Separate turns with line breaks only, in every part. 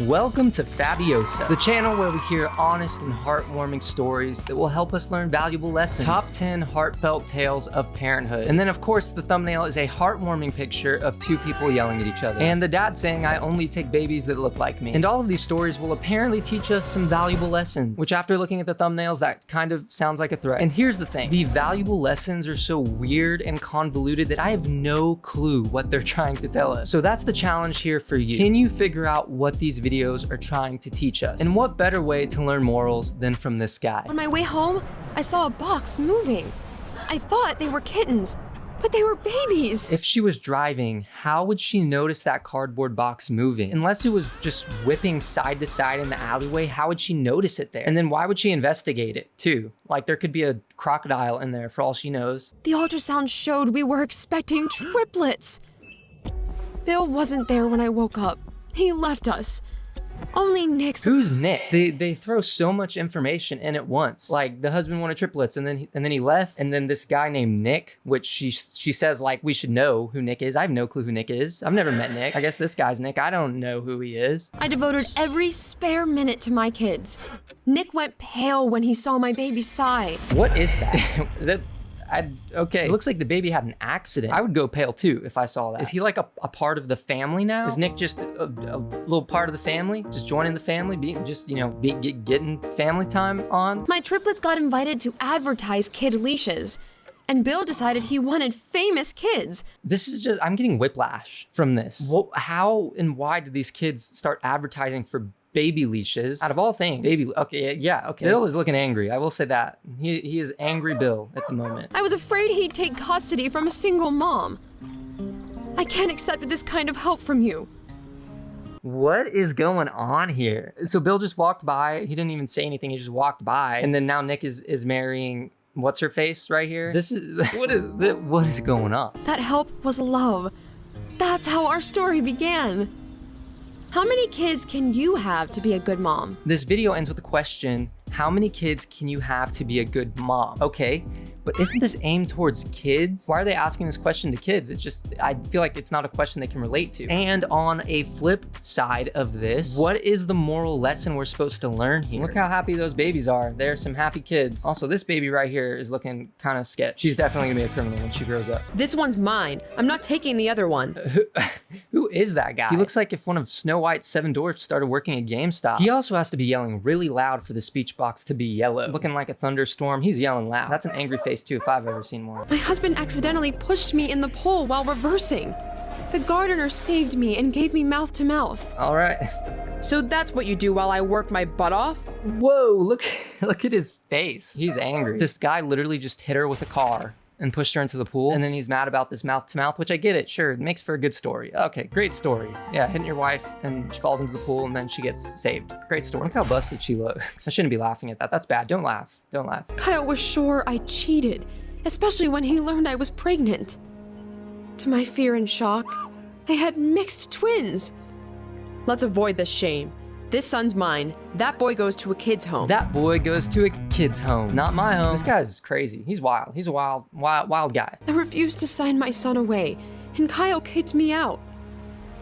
Welcome to Fabiosa, the channel where we hear honest and heartwarming stories that will help us learn valuable lessons. Top 10 heartfelt tales of parenthood. And then of course the thumbnail is a heartwarming picture of two people yelling at each other. And the dad saying, "I only take babies that look like me." And all of these stories will apparently teach us some valuable lessons, which after looking at the thumbnails, that kind of sounds like a threat. And here's the thing, the valuable lessons are so weird and convoluted that I have no clue what they're trying to tell us. So that's the challenge here for you. Can you figure out what these videos are trying to teach us? And what better way to learn morals than from this guy?
On my way home, I saw a box moving. I thought they were kittens, but they were babies.
If she was driving, how would she notice that cardboard box moving? Unless it was just whipping side to side in the alleyway, how would she notice it there? And then why would she investigate it too? Like there could be a crocodile in there for all she knows.
The ultrasound showed we were expecting triplets. Bill wasn't there when I woke up. He left us. Only Nick's.
Who's Nick? They throw so much information in at once. Like the husband wanted triplets and then he left, and then this guy named Nick, which she says like we should know who Nick is. I have no clue who Nick is. I've never met Nick. I guess this guy's Nick. I don't know who he is.
I devoted every spare minute to my kids. Nick went pale when he saw my baby's thigh.
What is that? Okay, it looks like the baby had an accident. I would go pale too if I saw that. Is he like a part of the family now? Is Nick just a little part of the family? Just joining the family, getting family time on?
My triplets got invited to advertise kid leashes, and Bill decided he wanted famous kids.
This is just, I'm getting whiplash from this. How and why did these kids start advertising for baby leashes? Out of all things. Okay. Bill is looking angry. I will say that. He is angry Bill at the moment.
I was afraid he'd take custody from a single mom. I can't accept this kind of help from you.
What is going on here? So Bill just walked by. He didn't even say anything. He just walked by. And then now Nick is marrying what's her face right here? This is, what is going on?
That help was love. That's how our story began. How many kids can you have to be a good mom?
This video ends with a question. How many kids can you have to be a good mom? Okay, but isn't this aimed towards kids? Why are they asking this question to kids? It's just, I feel like it's not a question they can relate to. And on a flip side of this, what is the moral lesson we're supposed to learn here? Look how happy those babies are. They're some happy kids. Also, this baby right here is looking kind of sketch. She's definitely gonna be a criminal when she grows up.
This one's mine. I'm not taking the other one.
Who is that guy? He looks like if one of Snow White's 7 dwarfs started working at GameStop. He also has to be yelling really loud for the speech box to be yellow. Looking like a thunderstorm, he's yelling loud. That's an angry face too, if I've ever seen one.
My husband accidentally pushed me in the pool while reversing. The gardener saved me and gave me mouth to mouth.
All right.
So that's what you do while I work my butt off?
Whoa, look at his face. He's angry. This guy literally just hit her with a car and pushed her into the pool, and then he's mad about this mouth to mouth, which I get it, sure, it makes for a good story. Okay, great story. Yeah, hitting your wife and she falls into the pool and then she gets saved. Great story. Look how busted she looks. I shouldn't be laughing at that. That's bad. Don't laugh. Don't laugh.
Kyle was sure I cheated, especially when he learned I was pregnant. To my fear and shock, I had mixed twins.
Let's avoid this shame. This son's mine. That boy goes to a kid's home.
That boy goes to a kid's home, not my home. This guy's crazy. He's wild. He's a wild guy.
I refused to sign my son away, and Kyle kicked me out.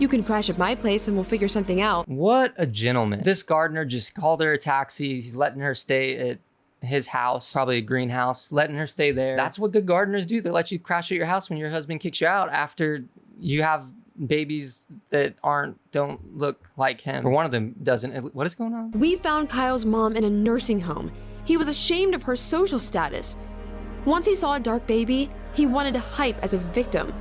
You can crash at my place and we'll figure something out.
What a gentleman. This gardener just called her a taxi. He's letting her stay at his house, probably a greenhouse, letting her stay there. That's what good gardeners do. They let you crash at your house when your husband kicks you out after you have babies that don't look like him, or one of them doesn't. What is going on?
We found Kyle's mom in a nursing home. He was ashamed of her social status. Once he saw a dark baby, he wanted to hype as a victim.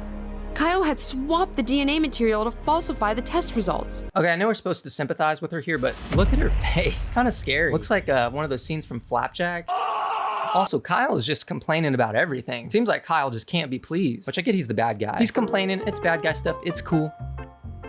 Kyle had swapped the DNA material to falsify the test results.
Okay, I know we're supposed to sympathize with her here, but look at her face. Kind of scary. Looks like one of those scenes from Flapjack. Also, Kyle is just complaining about everything. It seems like Kyle just can't be pleased, which I get he's the bad guy. He's complaining, it's bad guy stuff, it's cool.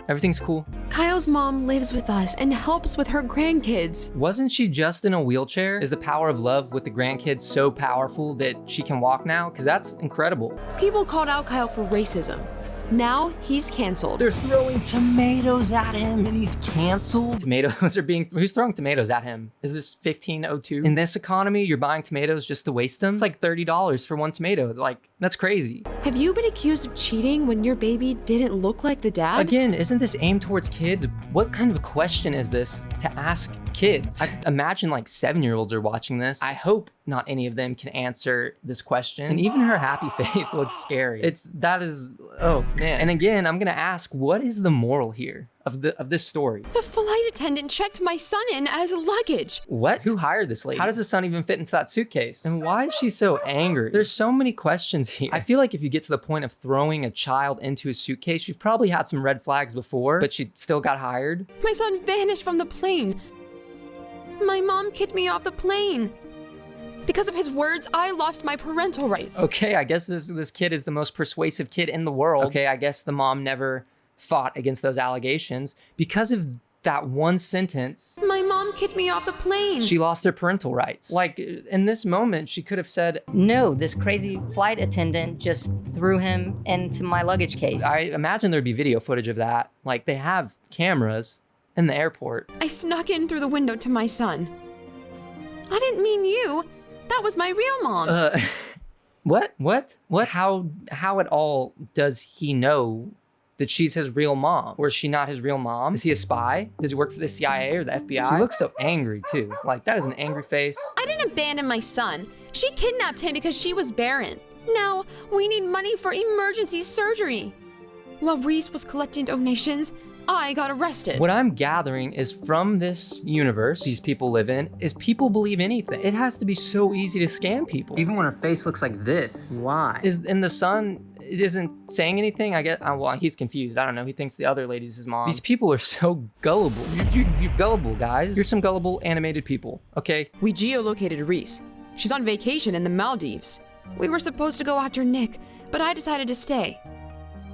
Everything's cool.
Kyle's mom lives with us and helps with her grandkids.
Wasn't she just in a wheelchair? Is the power of love with the grandkids so powerful that she can walk now? Because that's incredible.
People called out Kyle for racism. Now he's canceled.
They're throwing tomatoes at him and he's canceled. Tomatoes are being, who's throwing tomatoes at him? Is this 1502? In this economy, you're buying tomatoes just to waste them? It's like $30 for one tomato. Like, that's crazy.
Have you been accused of cheating when your baby didn't look like the dad?
Again, isn't this aimed towards kids? What kind of question is this to ask kids? I imagine like 7-year-olds are watching this. I hope not any of them can answer this question. And even her happy face looks scary. Oh man. And again, I'm gonna ask, what is the moral here of this story?
The flight attendant checked my son in as luggage.
What? Who hired this lady? How does the son even fit into that suitcase? And why is she so angry? There's so many questions here. I feel like if you get to the point of throwing a child into a suitcase, you've probably had some red flags before, but she still got hired.
My son vanished from the plane. My mom kicked me off the plane. Because of his words, I lost my parental rights.
Okay, I guess this kid is the most persuasive kid in the world. Okay, I guess the mom never fought against those allegations. Because of that one sentence,
my mom kicked me off the plane.
She lost her parental rights. Like, in this moment, she could have said,
no, this crazy flight attendant just threw him into my luggage case.
I imagine there'd be video footage of that. Like, they have cameras in the airport.
I snuck in through the window to my son. I didn't mean you. That was my real mom.
What? How at all does he know that she's his real mom? Or is she not his real mom? Is he a spy? Does he work for the CIA or the FBI? She looks so angry too. Like, that is an angry face.
I didn't abandon my son. She kidnapped him because she was barren. Now, we need money for emergency surgery. While Reese was collecting donations, I got arrested.
What I'm gathering is from this universe these people live in, is people believe anything. It has to be so easy to scam people. Even when her face looks like this. Why? And the son isn't saying anything? I guess, well, he's confused. I don't know. He thinks the other lady's his mom. These people are so gullible. You're gullible, guys. You're some gullible animated people, okay?
We geolocated Reese. She's on vacation in the Maldives.
We were supposed to go after Nick, but I decided to stay.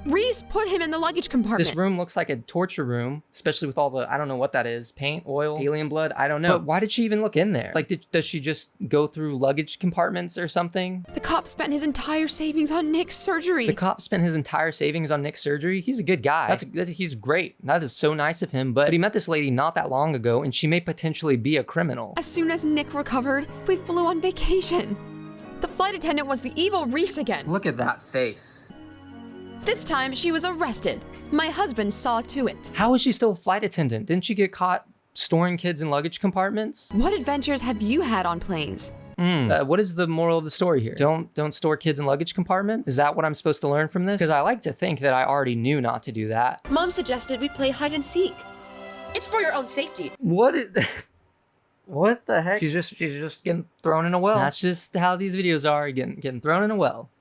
Reese put him in the luggage compartment.
This room looks like a torture room, especially with all the, I don't know what that is, paint, oil, alien blood, I don't know. But why did she even look in there? Like, does she just go through luggage compartments or something?
The cop spent his entire savings on Nick's surgery.
The cop spent his entire savings on Nick's surgery? He's a good guy. He's great. That is so nice of him, but he met this lady not that long ago, and she may potentially be a criminal.
As soon as Nick recovered, we flew on vacation. The flight attendant was the evil Reese again.
Look at that face.
This time, she was arrested. My husband saw to it.
How is she still a flight attendant? Didn't she get caught storing kids in luggage compartments?
What adventures have you had on planes?
What is the moral of the story here? Don't store kids in luggage compartments? Is that what I'm supposed to learn from this? Because I like to think that I already knew not to do that.
Mom suggested we play hide and seek. It's for your own safety.
What the heck? She's just getting thrown in a well. That's just how these videos are, getting thrown in a well.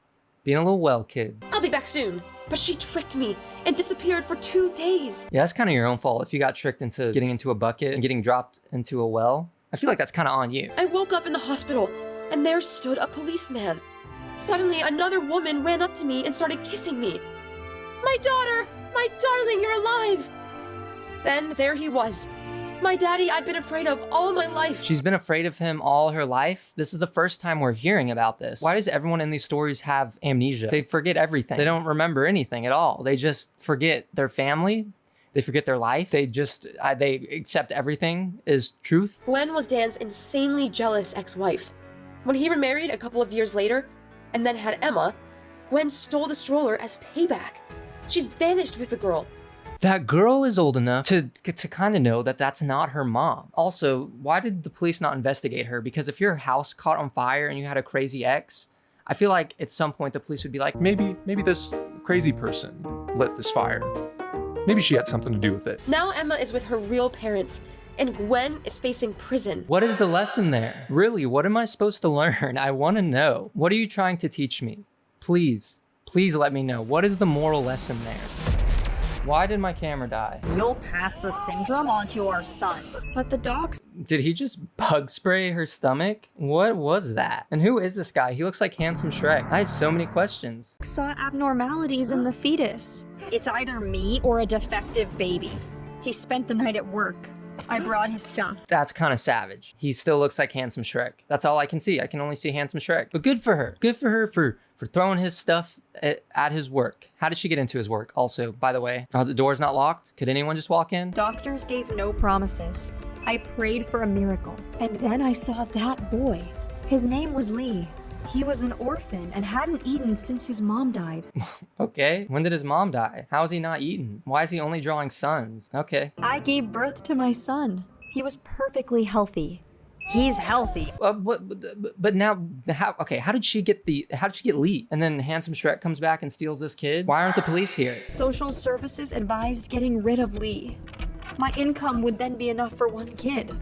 Being a little well kid.
I'll be back soon. But she tricked me and disappeared for 2 days.
Yeah, that's kind of your own fault if you got tricked into getting into a bucket and getting dropped into a well. I feel like that's kind of on you.
I woke up in the hospital and there stood a policeman. Suddenly, another woman ran up to me and started kissing me. My daughter! My darling, you're alive! Then there he was. My daddy I'd been afraid of all my life.
She's been afraid of him all her life? This is the first time we're hearing about this. Why does everyone in these stories have amnesia? They forget everything. They don't remember anything at all. They just forget their family. They forget their life. They accept everything as truth.
Gwen was Dan's insanely jealous ex-wife. When he remarried a couple of years later, and then had Emma, Gwen stole the stroller as payback. She vanished with the girl.
That girl is old enough to kind of know that that's not her mom. Also, why did the police not investigate her? Because if your house caught on fire and you had a crazy ex, I feel like at some point the police would be like,
Maybe this crazy person lit this fire. Maybe she had something to do with it.
Now Emma is with her real parents, and Gwen is facing prison.
what is the lesson there? Really, what am I supposed to learn? I want to know. What are you trying to teach me? Please let me know. What is the moral lesson there? Why did my camera die?
You'll pass the syndrome on to our son. But the docs...
Did he just bug spray her stomach? What was that? And who is this guy? He looks like handsome Shrek. I have so many questions.
saw abnormalities in the fetus. It's either me or a defective baby. He spent the night at work. I brought his stuff.
That's kind of savage. He still looks like handsome Shrek. That's all I can see. I can only see handsome Shrek. But good for her. Good for her for throwing his stuff at his work. How did she get into his work? Also, by the way, are the doors not locked? Could anyone just walk in?
Doctors gave no promises. I prayed for a miracle. And then I saw that boy. His name was Lee. He was an orphan and hadn't eaten since his mom died.
Okay. When did his mom die? How is he not eaten? Why is he only drawing sons? Okay.
I gave birth to my son. He was perfectly healthy. He's healthy.
But now, how did she get Lee? And then Handsome Shrek comes back and steals this kid? Why aren't the police here?
Social services advised getting rid of Lee. My income would then be enough for one kid.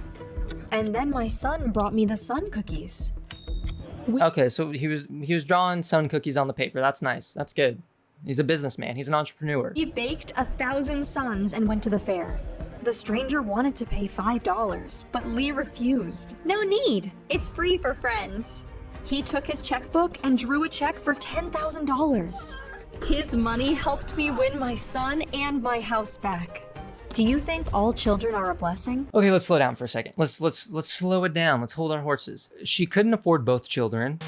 And then my son brought me the sun cookies.
Okay, so he was drawing sun cookies on the paper. That's nice. That's good. He's a businessman. He's an entrepreneur.
He baked 1,000 suns and went to the fair. The stranger wanted to pay $5, but Lee refused. No need. It's free for friends. He took his checkbook and drew a check for $10,000. His money helped me win my son and my house back. Do you think all children are a blessing?
Okay, let's slow down for a second. Let's slow it down. Let's hold our horses. She couldn't afford both children.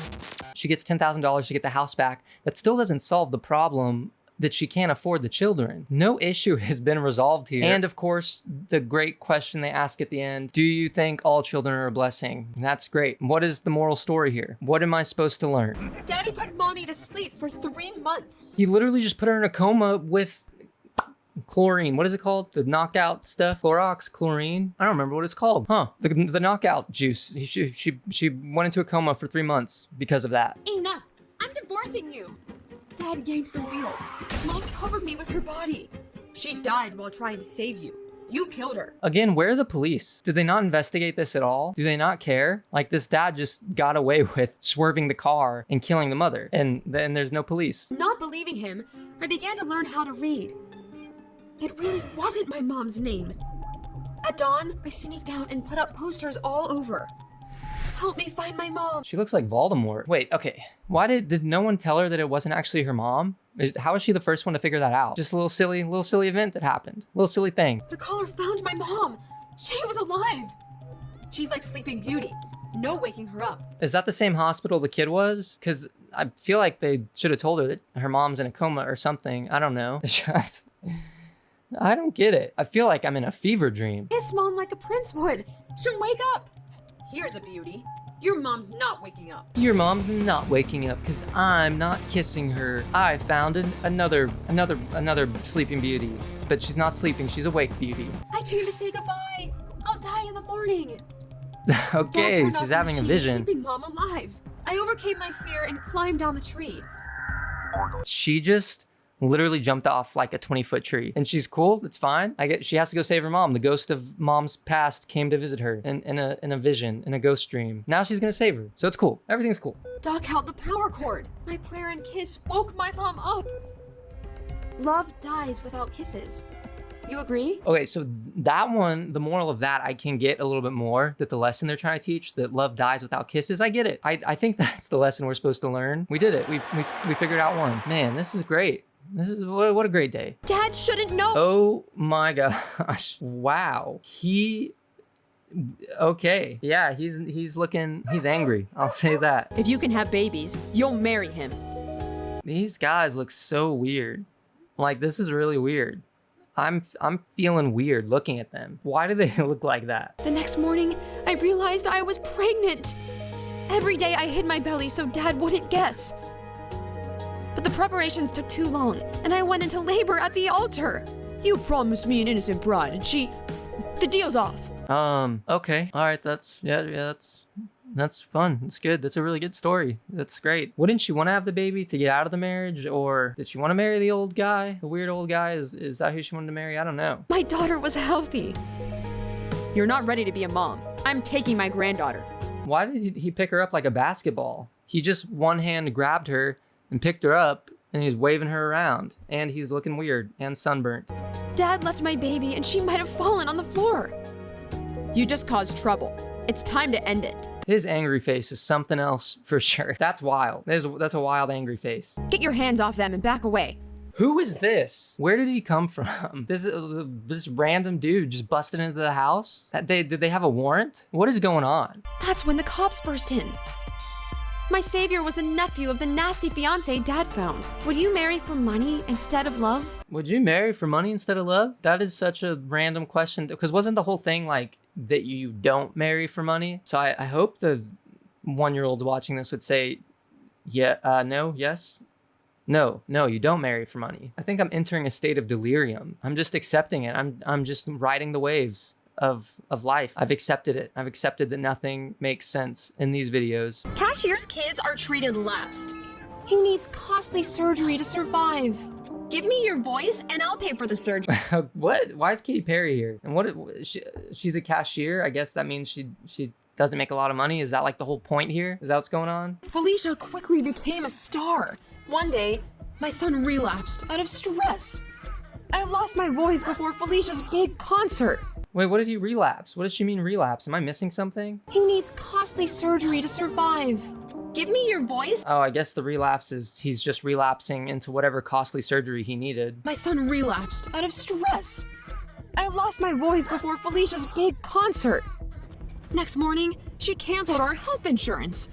She gets $10,000 to get the house back. That still doesn't solve the problem that she can't afford the children. No issue has been resolved here. And of course, the great question they ask at the end, do you think all children are a blessing? That's great. What is the moral story here? What am I supposed to learn?
Daddy put mommy to sleep for 3 months.
He literally just put her in a coma with chlorine. What is it called? The knockout stuff? Clorox? Chlorine? I don't remember what it's called. Huh. The knockout juice. She went into a coma for 3 months because of that.
Enough. I'm divorcing you. Dad yanked the wheel. Mom covered me with her body. She died while trying to save you. You killed her.
Again, where are the police? Did they not investigate this at all? Do they not care? Like, this dad just got away with swerving the car and killing the mother, and then there's no police.
Not believing him, I began to learn how to read. It really wasn't my mom's name. At dawn, I sneaked out and put up posters all over. Help me find my mom.
She looks like Voldemort. Wait, okay. Why did no one tell her that it wasn't actually her mom? How is she the first one to figure that out? Just a little silly event that happened. A little silly thing.
The caller found my mom. She was alive. She's like Sleeping Beauty. No waking her up.
Is that the same hospital the kid was? Because I feel like they should have told her that her mom's in a coma or something. I don't know. It's just... I don't get it. I feel like I'm in a fever dream.
Kiss mom like a prince would. She'll wake up. Here's a beauty. Your mom's not waking up.
Your mom's not waking up because I'm not kissing her. I found another sleeping beauty. But she's not sleeping, she's awake beauty.
I came to say goodbye. I'll die in the morning.
Okay, she's having a vision.
Keeping mom alive. I overcame my fear and climbed down the tree.
She just literally jumped off like a 20-foot tree. And she's cool, it's fine. I get she has to go save her mom. The ghost of mom's past came to visit her in a vision, in a ghost dream. Now she's gonna save her. So it's cool. Everything's cool.
Doc held the power cord. My prayer and kiss woke my mom up. Love dies without kisses. You agree?
Okay, so that one, the moral of that, I can get a little bit more, that the lesson they're trying to teach, that love dies without kisses, I get it. I think that's the lesson we're supposed to learn. We did it. We figured out one. Man, this is great. This is what a great day.
Dad shouldn't know.
Oh my gosh. Wow. Okay. Yeah, he's angry. I'll say that.
If you can have babies, you'll marry him.
These guys look so weird. Like, this is really weird. I'm feeling weird looking at them. Why do they look like that?
The next morning, I realized I was pregnant. Every day I hid my belly so Dad wouldn't guess. But the preparations took too long, and I went into labor at the altar.
You promised me an innocent bride, and the deal's off.
Okay. All right, that's fun. That's good. That's a really good story. That's great. Wouldn't she want to have the baby to get out of the marriage, or did she want to marry the old guy? The weird old guy? Is that who she wanted to marry? I don't know.
My daughter was healthy.
You're not ready to be a mom. I'm taking my granddaughter.
Why did he pick her up like a basketball? He just one hand grabbed her and picked her up, and he's waving her around, and he's looking weird and sunburnt.
Dad left my baby, and she might have fallen on the floor.
You just caused trouble. It's time to end it.
His angry face is something else for sure. That's wild. That's a wild angry face.
Get your hands off them and back away.
Who is this? Where did he come from? This random dude just busted into the house? Did they have a warrant? What is going on?
That's when the cops burst in. My savior was the nephew of the nasty fiancé Dad found. Would you marry for money instead of love?
Would you marry for money instead of love? That is such a random question, because wasn't the whole thing like that you don't marry for money? So I hope the 1-year-olds watching this would say, yeah, no, yes. No, you don't marry for money. I think I'm entering a state of delirium. I'm just accepting it. I'm just riding the waves of life. I've accepted it. I've accepted that nothing makes sense in these videos.
Cashier's kids are treated last. He needs costly surgery to survive. Give me your voice and I'll pay for the surgery.
What? Why is Katy Perry here? And she's a cashier. I guess that means she doesn't make a lot of money. Is that like the whole point here? Is that what's going on?
Felicia quickly became a star. One day, my son relapsed out of stress. I lost my voice before Felicia's big concert.
Wait, what did he relapse? What does she mean relapse? Am I missing something?
He needs costly surgery to survive. Give me your voice.
Oh, I guess the relapse is he's just relapsing into whatever costly surgery he needed.
My son relapsed out of stress. I lost my voice before Felicia's big concert. Next morning, she canceled our health insurance.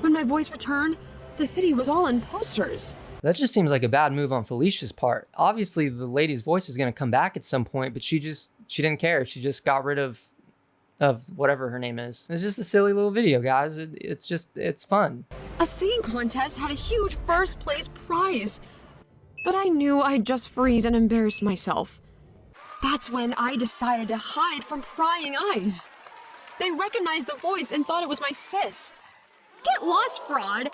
When my voice returned, the city was all in posters.
That just seems like a bad move on Felicia's part. Obviously, the lady's voice is going to come back at some point, but she didn't care. She just got rid of whatever her name is. It's just a silly little video, guys. It's fun.
A singing contest had a huge first place prize. But I knew I'd just freeze and embarrass myself. That's when I decided to hide from prying eyes. They recognized the voice and thought it was my sis. Get lost, fraud.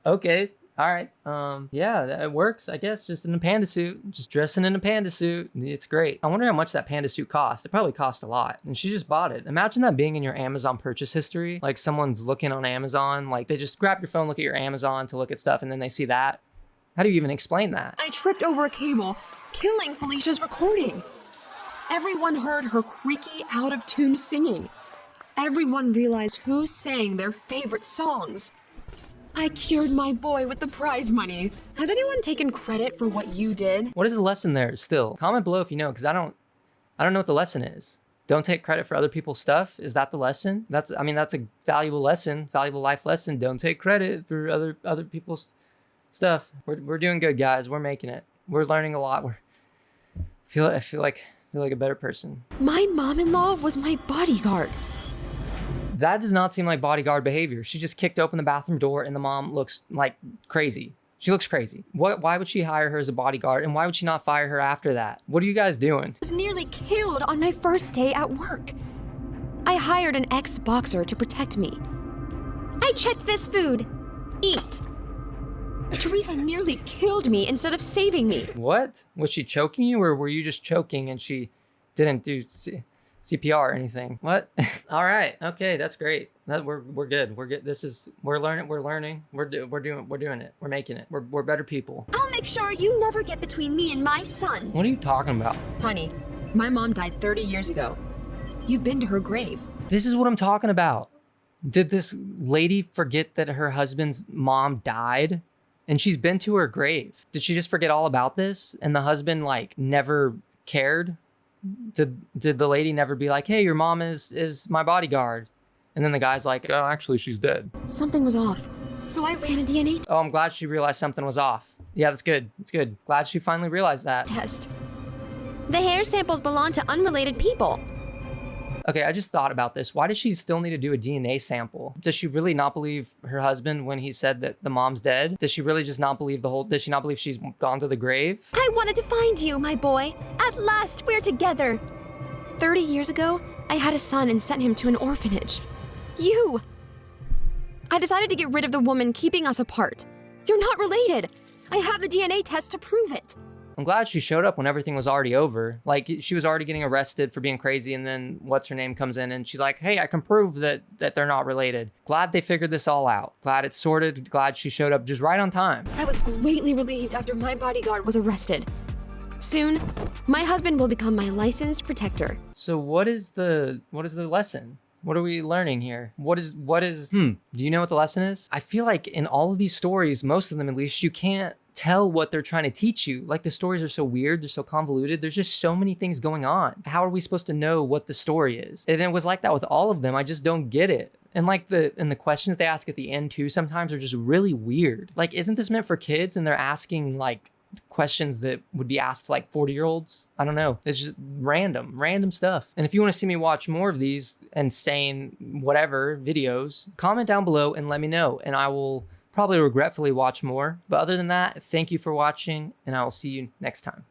Okay. All right. Yeah, that works, I guess. Just in a panda suit. Just dressing in a panda suit. It's great. I wonder how much that panda suit cost. It probably cost a lot. And she just bought it. Imagine that being in your Amazon purchase history. Like someone's looking on Amazon. Like they just grab your phone, look at your Amazon to look at stuff, and then they see that. How do you even explain that?
I tripped over a cable, killing Felicia's recording. Everyone heard her creaky, out-of-tune singing. Everyone realized who sang their favorite songs. I cured my boy with the prize money. Has anyone taken credit for what you did?
What is the lesson there still? Comment below if you know, because I don't know what the lesson is. Don't take credit for other people's stuff. Is that the lesson? That's a valuable lesson, valuable life lesson. Don't take credit for other people's stuff. We're doing good, guys. We're making it. We're learning a lot. I feel like a better person.
My mom-in-law was my bodyguard.
That does not seem like bodyguard behavior. She just kicked open the bathroom door and the mom looks like crazy. She looks crazy. Why would she hire her as a bodyguard, and why would she not fire her after that? What are you guys doing?
I was nearly killed on my first day at work. I hired an ex-boxer to protect me. I checked this food. Eat. Teresa nearly killed me instead of saving me.
What? Was she choking you, or were you just choking and she didn't do CPR or anything? What? All right. Okay, that's great. We're good. We're good. We're learning. We're doing it. We're making it. We're better people.
I'll make sure you never get between me and my son.
What are you talking about?
Honey, my mom died 30 years ago. You've been to her grave.
This is what I'm talking about. Did this lady forget that her husband's mom died? And she's been to her grave. Did she just forget all about this? And the husband like never cared? Did the lady never be like, hey, your mom is my bodyguard? And then the guy's like,
Oh, actually, she's dead.
Something was off. So I ran a DNA
oh, I'm glad she realized something was off. Yeah, that's good. It's good. Glad she finally realized that.
test. The hair samples belong to unrelated people.
Okay, I just thought about this. Why does she still need to do a DNA sample? Does she really not believe her husband when he said that the mom's dead? Does she really just not believe does she not believe she's gone to the grave?
I wanted to find you, my boy. At last, we're together. 30 years ago, I had a son and sent him to an orphanage. You! I decided to get rid of the woman keeping us apart. You're not related. I have the DNA test to prove it.
I'm glad she showed up when everything was already over. Like, she was already getting arrested for being crazy, and then what's-her-name comes in, and she's like, hey, I can prove that they're not related. Glad they figured this all out. Glad it's sorted. Glad she showed up just right on time.
I was greatly relieved after my bodyguard was arrested. Soon, my husband will become my licensed protector.
So what is the lesson? What are we learning here? Do you know what the lesson is? I feel like in all of these stories, most of them at least, you can't tell what they're trying to teach you. Like, the stories are so weird, they're so convoluted, there's just so many things going on. How are we supposed to know what the story is? And it was like that with all of them. I just don't get it. And like the questions they ask at the end too sometimes are just really weird. Like, isn't this meant for kids? And they're asking like questions that would be asked to like 40-year-olds. I don't know. It's just random stuff. And if you want to see me watch more of these insane whatever videos, comment down below and let me know, and I will probably regretfully watch more. But other than that, thank you for watching, and I will see you next time.